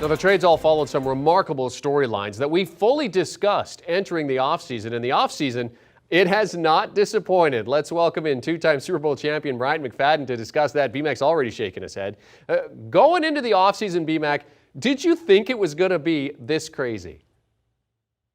Now, the trades all followed some remarkable storylines that we fully discussed entering the offseason. In the offseason, it has not disappointed. Let's welcome in two-time Super Bowl champion Bryant McFadden to discuss that. BMAC's already shaking his head. Going into the offseason, BMAC, did you think it was going to be this crazy?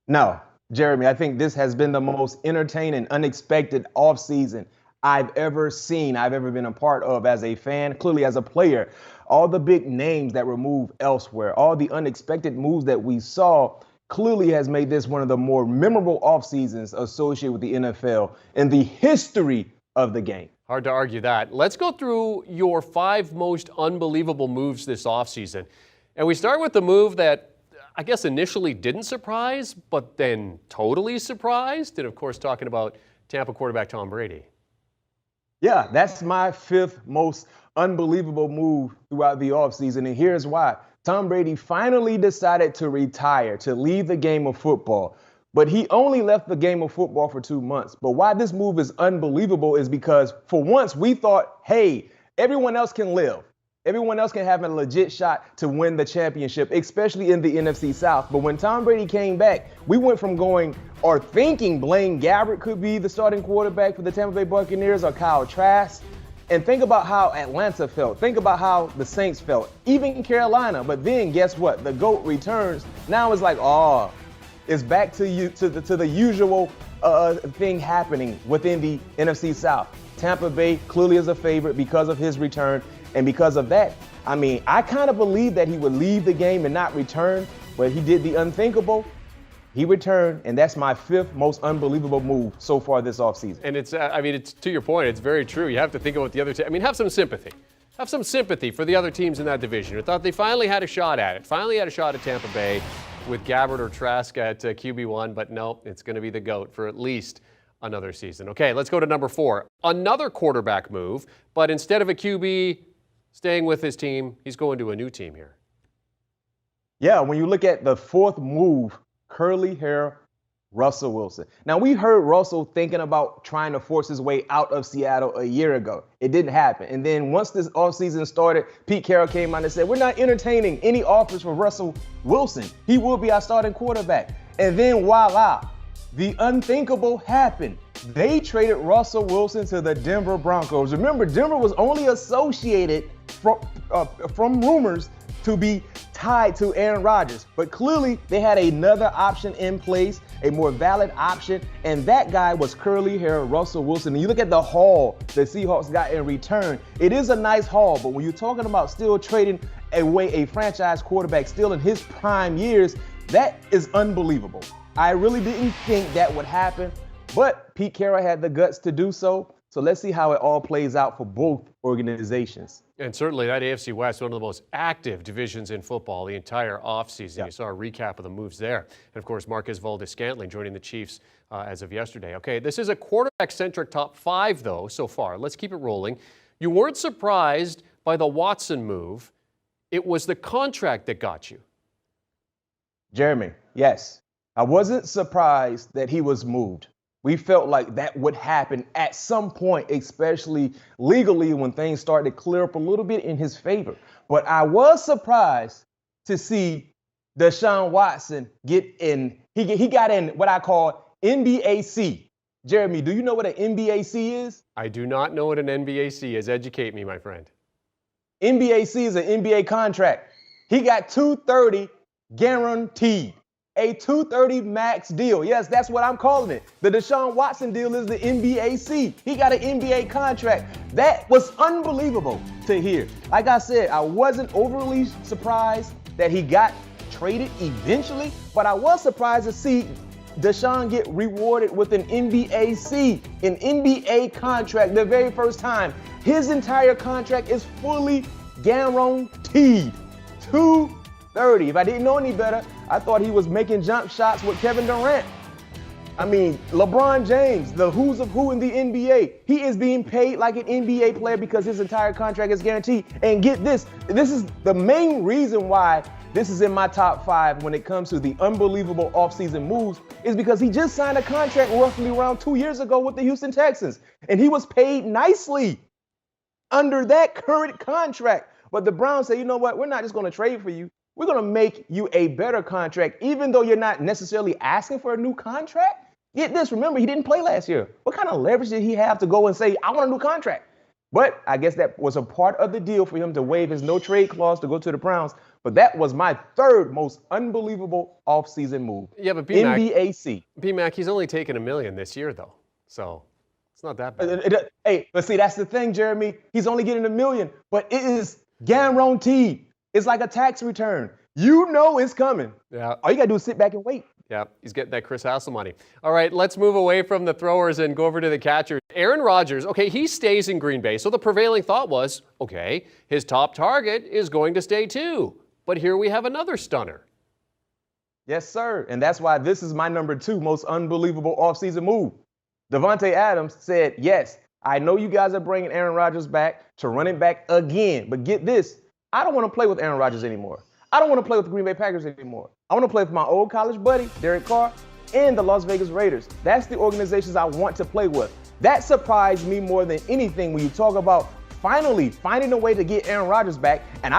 No, Jeremy, I think this has been the most entertaining, unexpected offseason I've ever seen, I've ever been a part of as a fan, clearly as a player. All the big names that were moved elsewhere, all the unexpected moves that we saw clearly has made this one of the more memorable off seasons associated with the NFL in the history of the game. Hard to argue that. Let's go through your 5 most unbelievable moves this offseason. And we start with the move that I guess initially didn't surprise, but then totally surprised. And of course, talking about Tampa quarterback Tom Brady. Yeah, that's my 5th most unbelievable move throughout the offseason. And here's why. Tom Brady finally decided to retire, to leave the game of football. But he only left the game of football for 2 months. But why this move is unbelievable is because for once we thought, hey, everyone else can live. Everyone else can have a legit shot to win the championship, especially in the NFC South. But when Tom Brady came back, we went from going or thinking Blaine Gabbert could be the starting quarterback for the Tampa Bay Buccaneers or Kyle Trask. And think about how Atlanta felt. Think about how the Saints felt, even Carolina. But then guess what? The GOAT returns. Now it's like, oh, it's back to the usual thing happening within the NFC South. Tampa Bay clearly is a favorite because of his return. And because of that, I mean, I kind of believed that he would leave the game and not return, but he did the unthinkable. He returned, and that's my 5th most unbelievable move so far this offseason. And it's, it's to your point, it's very true. You have to think about the other team. I mean, have some sympathy. Have some sympathy for the other teams in that division who thought they finally had a shot at it. Finally had a shot at Tampa Bay with Gabbert or Trask at QB1, but no, it's going to be the GOAT for at least another season. Okay, let's go to number 4. Another quarterback move, but instead of a QB staying with his team, he's going to a new team here. Yeah, when you look at the 4th move, curly hair Russell Wilson. Now, we heard Russell thinking about trying to force his way out of Seattle a year ago. It didn't happen. And then once this offseason started, Pete Carroll came out and said, we're not entertaining any offers for Russell Wilson. He will be our starting quarterback. And then voila, the unthinkable happened. They traded Russell Wilson to the Denver Broncos. Remember, Denver was only associated from rumors to be tied to Aaron Rodgers. But clearly, they had another option in place, a more valid option, and that guy was curly hair Russell Wilson. And you look at the haul the Seahawks got in return. It is a nice haul, but when you're talking about still trading away a franchise quarterback still in his prime years, that is unbelievable. I really didn't think that would happen, but Pete Carroll had the guts to do so. So let's see how it all plays out for both organizations. And certainly that AFC West, one of the most active divisions in football the entire offseason. Yeah. You saw a recap of the moves there. And, of course, Marquez Valdes-Scantling joining the Chiefs as of yesterday. Okay, this is a quarterback-centric top 5, though, so far. Let's keep it rolling. You weren't surprised by the Watson move. It was the contract that got you. Jeremy, yes. I wasn't surprised that he was moved. We felt like that would happen at some point, especially legally when things started to clear up a little bit in his favor. But I was surprised to see Deshaun Watson get in. He got in what I call NBAC. Jeremy, do you know what an NBAC is? I do not know what an NBAC is. Educate me, my friend. NBAC is an NBA contract. He got $230 guaranteed. A $230 max deal. Yes, that's what I'm calling it. The Deshaun Watson deal is the NBAC. He got an NBA contract. That was unbelievable to hear. Like I said, I wasn't overly surprised that he got traded eventually, but I was surprised to see Deshaun get rewarded with an NBAC, an NBA contract the very first time. His entire contract is fully guaranteed. $230. If I didn't know any better, I thought he was making jump shots with Kevin Durant. I mean, LeBron James, the who's of who in the NBA, he is being paid like an NBA player because his entire contract is guaranteed. And get this is the main reason why this is in my top 5 when it comes to the unbelievable offseason moves is because he just signed a contract roughly around 2 years ago with the Houston Texans. And he was paid nicely under that current contract. But the Browns say, you know what, we're not just going to trade for you. We're going to make you a better contract, even though you're not necessarily asking for a new contract. Get this. Remember, he didn't play last year. What kind of leverage did he have to go and say, I want a new contract? But I guess that was a part of the deal for him to waive his no trade clause to go to the Browns. But that was my third most unbelievable offseason move. Yeah, but NBAC. B-Mac, he's only taken $1 million this year, though. So it's not that bad. Hey, but see, that's the thing, Jeremy. He's only getting $1 million, but it is guaranteed. It's like a tax return. You know it's coming. Yeah. All you got to do is sit back and wait. Yeah, he's getting that Chris Hassel money. All right, let's move away from the throwers and go over to the catchers. Aaron Rodgers, okay, he stays in Green Bay. So the prevailing thought was, okay, his top target is going to stay too. But here we have another stunner. Yes, sir. And that's why this is my number 2 most unbelievable offseason move. Davante Adams said, yes, I know you guys are bringing Aaron Rodgers back to run it back again. But get this, I don't want to play with Aaron Rodgers anymore. I don't want to play with the Green Bay Packers anymore. I want to play with my old college buddy, Derek Carr, and the Las Vegas Raiders. That's the organizations I want to play with. That surprised me more than anything when you talk about finally finding a way to get Aaron Rodgers back. And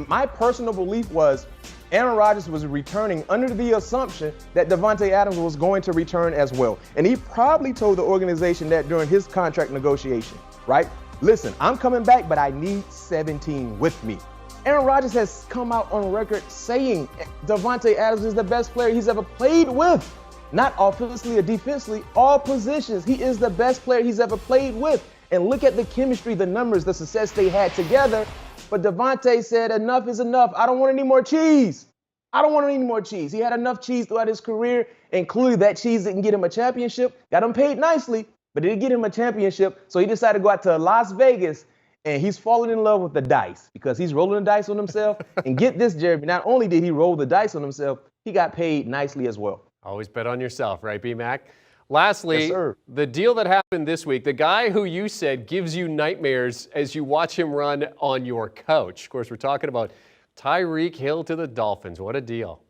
my personal belief was Aaron Rodgers was returning under the assumption that Davante Adams was going to return as well. And he probably told the organization that during his contract negotiation, right? Listen, I'm coming back, but I need 17 with me. Aaron Rodgers has come out on record saying Davante Adams is the best player he's ever played with. Not offensively or defensively, all positions. He is the best player he's ever played with. And look at the chemistry, the numbers, the success they had together. But Davante said, enough is enough. I don't want any more cheese. I don't want any more cheese. He had enough cheese throughout his career, and clearly that cheese didn't get him a championship. Got him paid nicely, but it didn't get him a championship. So he decided to go out to Las Vegas. And he's fallen in love with the dice because he's rolling the dice on himself. And get this, Jeremy, not only did he roll the dice on himself, he got paid nicely as well. Always bet on yourself, right, B-Mac? Lastly, yes, the deal that happened this week, the guy who you said gives you nightmares as you watch him run on your couch. Of course, we're talking about Tyreek Hill to the Dolphins. What a deal.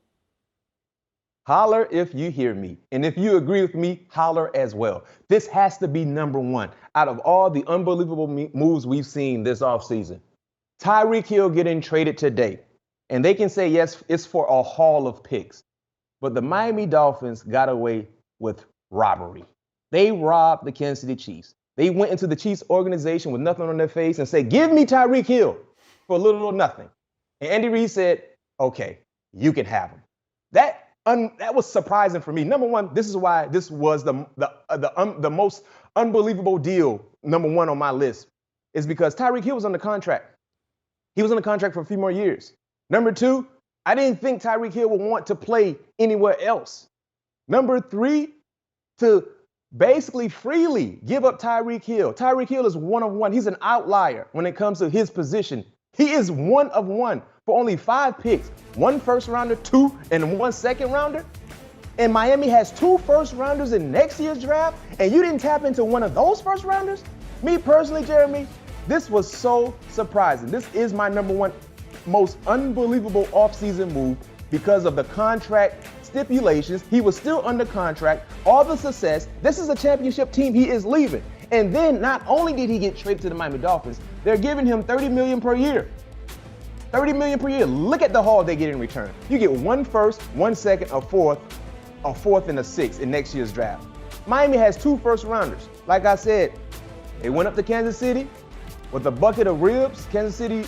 Holler if you hear me. And if you agree with me, holler as well. This has to be number 1 out of all the unbelievable moves we've seen this offseason. Tyreek Hill getting traded today. And they can say, yes, it's for a haul of picks. But the Miami Dolphins got away with robbery. They robbed the Kansas City Chiefs. They went into the Chiefs organization with nothing on their face and said, give me Tyreek Hill for a little or nothing. And Andy Reid said, okay, you can have him. That was surprising for me. Number 1, this is why this was the most unbelievable deal, number 1 on my list, is because Tyreek Hill was under contract. He was under contract for a few more years. Number 2, I didn't think Tyreek Hill would want to play anywhere else. Number 3, to basically freely give up Tyreek Hill. Tyreek Hill is one of one. He's an outlier when it comes to his position. He is one of one for only 5 picks, 1 first rounder, 2 and 1 second rounder. And Miami has 2 first rounders in next year's draft, and you didn't tap into one of those first rounders? Me personally, Jeremy, this was so surprising. This is my number 1 most unbelievable offseason move because of the contract stipulations. He was still under contract, all the success. This is a championship team he is leaving. And then not only did he get traded to the Miami Dolphins, they're giving him $30 million per year. $30 million per year. Look at the haul they get in return. You get 1 first, 1 second, a fourth, and a 6th in next year's draft. Miami has 2 first rounders. Like I said, they went up to Kansas City with a bucket of ribs, Kansas City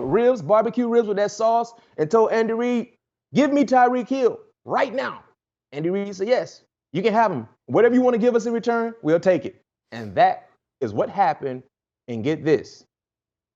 ribs, barbecue ribs with that sauce, and told Andy Reid, give me Tyreek Hill right now. Andy Reid said, yes, you can have him. Whatever you want to give us in return, we'll take it. And that is what happened. And get this.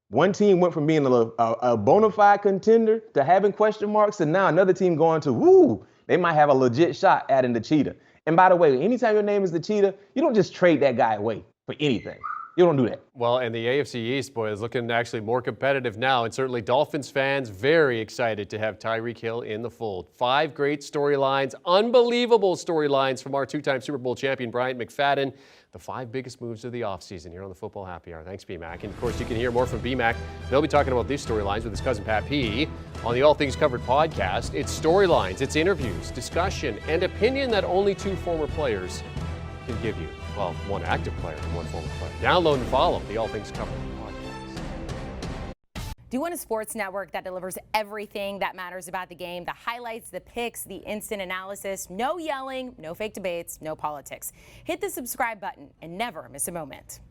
One team went from being a bona fide contender to having question marks, and now another team going to, they might have a legit shot adding the cheetah. And by the way, anytime your name is the cheetah, you don't just trade that guy away for anything. You don't do that. Well, and the AFC East, boy, is looking actually more competitive now, and certainly Dolphins fans very excited to have Tyreek Hill in the fold. 5 great storylines, unbelievable storylines from our 2-time Super Bowl champion, Bryant McFadden. The 5 biggest moves of the offseason here on the Football Happy Hour. Thanks, B-Mac. And, of course, you can hear more from B-Mac. They'll be talking about these storylines with his cousin Pat P. on the All Things Covered podcast. It's storylines, it's interviews, discussion, and opinion that only 2 former players can give you. Well, 1 active player and 1 former player. Download and follow the All Things Covered podcast. Do you want a sports network that delivers everything that matters about the game? The highlights, the picks, the instant analysis, no yelling, no fake debates, no politics. Hit the subscribe button and never miss a moment.